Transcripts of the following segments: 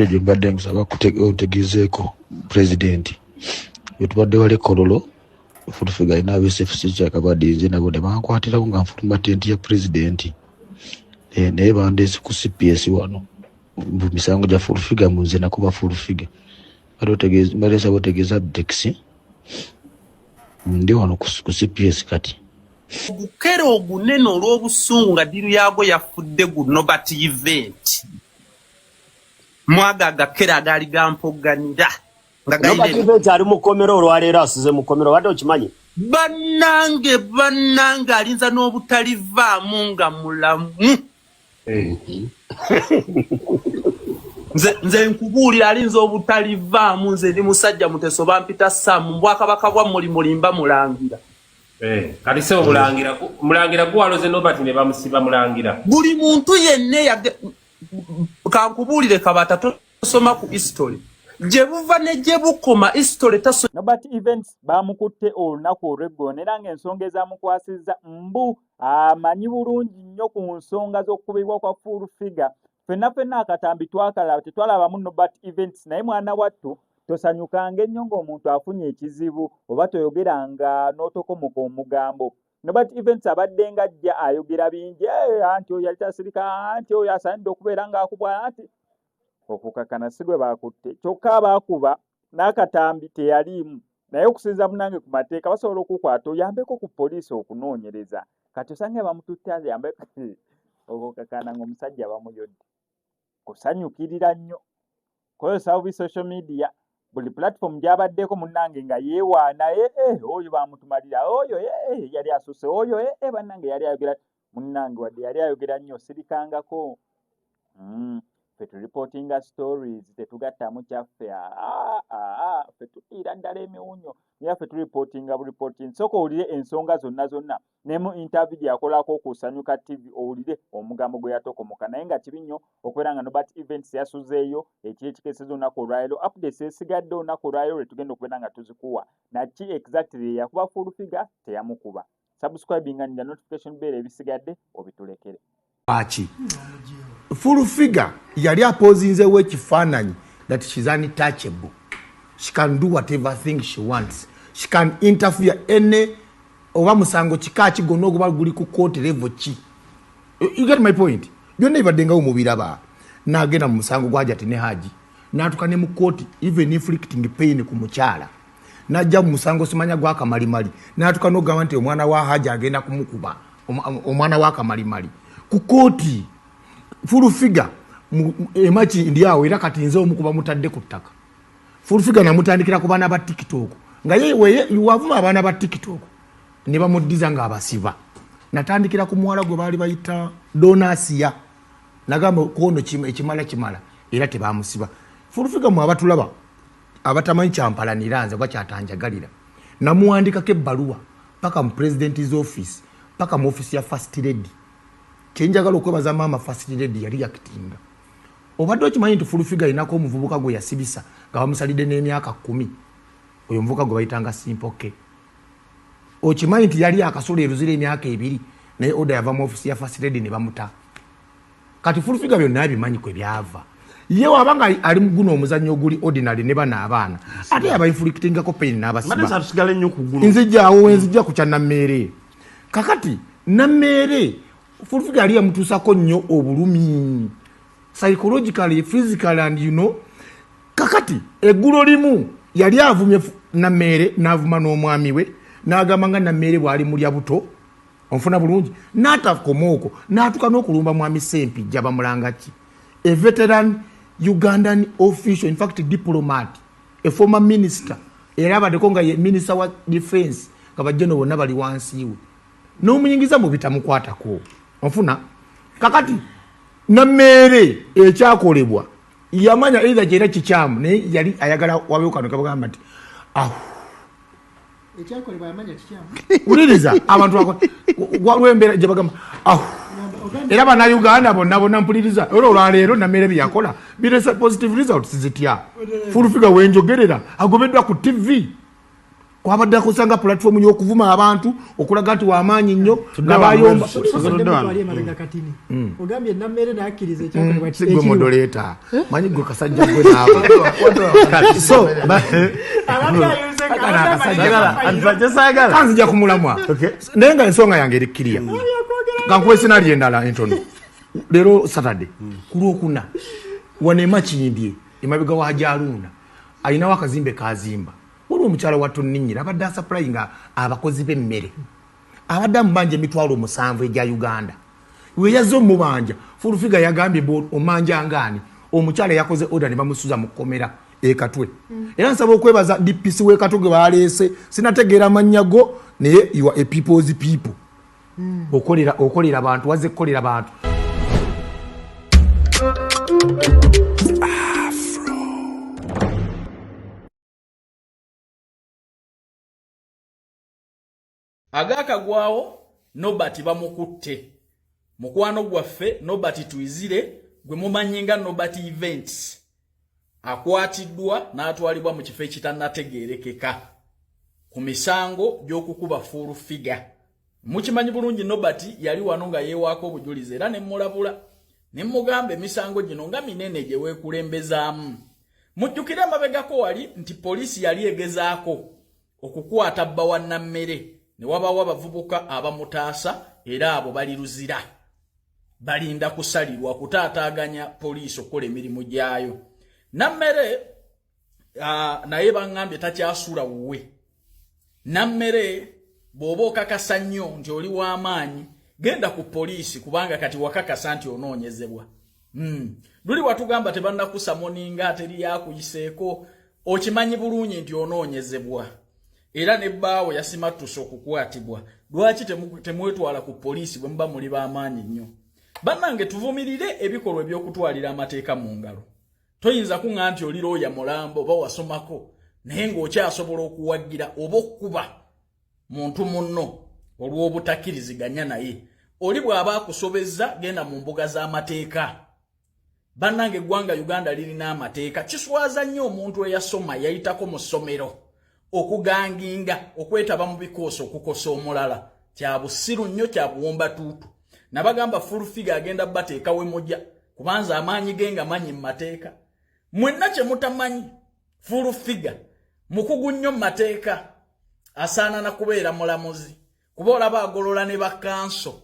Yejo mbadde nsaba kutegezeeko president. Yetubadde wale kololo furufiga ina BSFC kyakabadinze nabo ne bankwatira nga nfuluma tent ya president. Naye bandese ku CPS wano. Misango ja furufiga munze nakuba furufiga. Balesa botegeza taxi. Ndi wano ku CPS kati. Bukero ogunene olw'obusungu nga ddiru yaago yafudde guno but event. Mwaga gakera agali gampogganira. Nobati event ali mukomero olwaleero asize mukomero wadde okimanyi? Bannange alinza n'obutalivaamu nga mulamu. Nze nkubuulira alinza obutalivaamu nze ndi musajja Muteso bampita Sam Bwakabaka bwa mulimba mulangira. Kati se mulangira gwaloze Nobati ne bamusiba mulangira. Buli muntu yenne kankubuulire kabata tosoma ku history. Jebuva ne jebukoma history taso. Nobati events bamukutte olunaku olw'eggolo era ng'ensonga ezamukwasizza mbu amanyi bulungi nnyo ku nsonga z'okukubibwa kwa full figure. Ffenna akatambi twakalaba tetwalabamu Nobati events naye mwana wattu tosanyukanga ennyo ng'omuntu afunye ekizibu oba toyogeranga n'otokomoka omugambo. Nobati events abadde nga ajja ayogera bingi anti oyo yali tasirika anti oyo asaanidde okubeera ng'akubwa anti okukakana sigwe bakutte kyokka baakuba n'akatambi teyaliimu naye okusinza munange ku mateeka basobola okukwata oyambeko ku poliisi okunoonyereza kati osange bamututte ayambe okukakana ng'omusajja bamuyodde kusanyukirira nnyo kozesa bubi social media buli platform gy'abaddeko munnange nga yeewaana oyo bamutumalira oyo yali asuse oyo bannange yali ayogera munnange wadde yali ayogera nnyo sirikangako ffe tulipotinga stories tetugattamu kyaffe ffe tufiira ddala emiwunyo naye ffe tulipotinga bulipoting soka owulire ensonga zonna ne mu interview gyakolako ku Sanyuka TV owulire omugambo gwe yatokomoka naye nga kibi nnyo okubeera nga Nobati events yasuzeeyo ekiri ekikeeseza olunaku olwaleero updates esigadde olunaku olwaleero lwe tugenda okubeera nga tuzikuwa naki exactly yakuba full figure teyamukuba subscribing and the notification bell ebisigadde obitulekere Achi full figure yali apozinzewo ekifaananyi that she's untouchable. She can do whatever thing she wants. She can interfere any oba musango kika kigono oguba guli ku court level ki. You get my point? Byonna ibaddenga omubiraba nagenda mu musango gwaja tene haji natukane mu court even inflicting pain ku mukyala najja mu musango simanya gwa kamalimali natukano ogamba nti omwana wa haji agenda kumukuba omwana wa kamalimali ku koti full figure emachi ndiawo era kati nze omukuba mutadde ku ttaka full figure namutandikira ku bana ba TikTok nga ye yuwavuma abana ba TikTok ne bamuddiza nga abasiba natandikira ku mwala gwe bali bayita Donasia nagamba kono ekimala era tebamusiba full figure mu abatulaba abatamanyi kyampalanira bakyatanjagalira namuwandikako ebbaluwa paka mu president's office paka mu office ya first lady chenjagala okwebaza mama first lady yali yakitinga obadde okimanyi nti full figure inako omuvubuka gwe yasibisa nga bamusalidde n'emyaka 10 oyo muvubuka gwe bayitanga Simpoke okimanyi nti yali akasolo eruzira emyaka 2 naye oda yava mu office ya first lady ne bamuta kati full figure byonna bimanyi kwe byava ye wabanga ali muguno omuzannyo oguli ordinary ne bana abaana ate yabayinflictinga ko pain n'abasiba mane zarusigale nnyo ku guno nzijja ku kya Nammere kakati Nammere full figure ali yamutusako nnyo obulumi psychologically physically and kakati eggulo limu yali avumye Nammere n'avuma n'omwami we n'agamba nga Nammere bwali mulya buto onfuna bulungi n'atakomoko n'atuka n'okulumba mwami Sempi jaba mulangaki a veteran Ugandan official, in fact diplomat, a former minister, era abadeko nga minister wa defense kabajeno bonna bali wansi we no munyingiza mu bitamukwatako onfuna kakati Nammere ekyakolebwa yamanya either jera kikyamu ne yali ayagala wabeukano kabagamba nti ekyakolebwa yamanya kikyamu uliriza abantu wako walwembera je bagamba era bana Uganda bonna mpuliriza olwaleero Nammere byakola biresa positive results zitya full figure wenjogerera agobeddwa ku TV kwabadde akusanga platform y'okuvuma abantu okulaga nti w'amaanyi nnyo nabayomba ogambye nammere nakkiriza ekyakolebwa sigwe modoleta manyi gwe kasajja gwe naabo so kanzija kumulamwa naye nga ensonga yange erikkiriya kankuwa esinali endala entono leero Saturday ku Lwokuna wano Makindye emabega wa Jaluna ayinawo akazimbe kazimba waliwo omukyala wattu Nninyira abadde asaplayinga abakozi b'emmere abadde amubanja emitwalo 7 egya Uganda we yazze omubanja Furufiga yagambye omanja ngani omukyala yakoze order ne bamusuza mu kkomera ekatwe era nsaba okwebaza DPC we Katwe baleese sinategeera amanyago naye you are a people's people okolera abantu wazze kukolera abantu agakagwawo Nobert bamukutte mukwano gwaffe Nobert Twizire gwe mumanyi nga Nobert Events akwatiddwa n'atwalibwa mu kifo ekitannategeerekeka ku misango gy'okukuba Furufiga. Mukimanyi bulungi Nobert yali wano nga yeewaako obujulizi era ne mulabula ne mugamba emisango gino nga minene gye weekulembezaamu. Mujjukira amabegako wali nti poliisi yali egezaako okukwata bba wa Nammere ne wabawo abavubuka abamutaasa era abo bali luzira balinda kusalirwa kutaataaganya poliisi okukola emirimu gyayo. Nammere naye bangambye takyasula wuwe. Nammere bw'oba okakasa nnyo nti oli w'amaanyi genda ku poliisi kubanga kati wakakasa nti onoonyezebwa. Luli watugamba tebannakusa moninga teri yakuyiseeko okimanyi bulungi nti onoonyezebwa. Era ne bbaawo yasimattusa okukwatibwa. Lwaki temwetwala ku poliisi bwe muba muli b'amaanyi nnyo? Bannange tuvumirire ebikolwa eby'okutwalira amateeka mu ngalo. Toyinza kuŋŋa nti oli looya mulambo oba wasomako naye ng'okyasobola okuwagira oba okkuba muntu munno olw'obutakkiriziganya naye. Oli bw'aba akusobezza genda mu mbuga z'amateeka. Bannange eggwanga Uganda lirina amateeka. Kiswaza nnyo omuntu eyasoma yayitako mu ssomero okuganginga okwetaba mu bikoosi okukosa omulala. Kya busiru nnyo kya buwomba tuutu. Nabagamba Furufiga agenda bateeka we mujja kubanza amaanyi ge nga manyi mu mateeka. Mwenna kye mutamanyi Furufiga mukugu nnyo mu mateeka asaana na kubeera mulamuzi. Kuba olaba agolola ne bakanso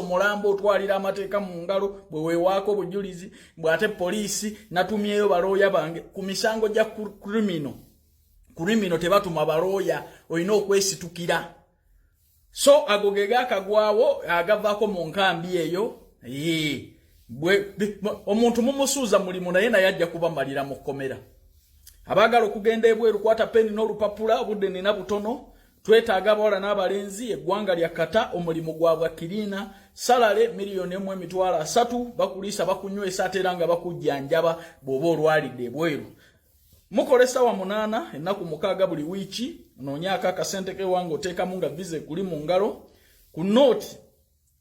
mulambo otwalira amateeka mu ngalo bwe weewaako obujulizi bw'ate poliisi natumyeyo balooya bange ku misango gya kurimino tebatuma balooya olina okwesitukira. So ago ge gaakagwawo agavaako mu nkambi eyo omuntu mumusuuza mulimu naye naye ajja kubamalira mu kkomera. Abaagala okugenda ebweru kwata peni n'olupapula obudde nina butono. Twetaaga abawala n'abalenzi eggwanga lya kata omulimu gwabwe kirina salale $1,300,000 bakuliisa bakunywesa ate era nga bakujjanjaba bw'oba olwalidde ebweru. Mukolesa wa 8 ennaku 6 buli wiiki noonyaako akasente kewange oteekamu nga vize kuli mu ngalo ku nooti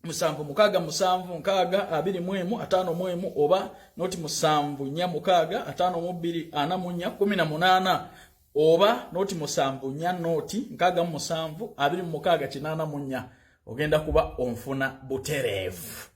767621 oba nooti 74565418 oba nooti 74 nooti 672684 ogenda kuba onfuna butereevu.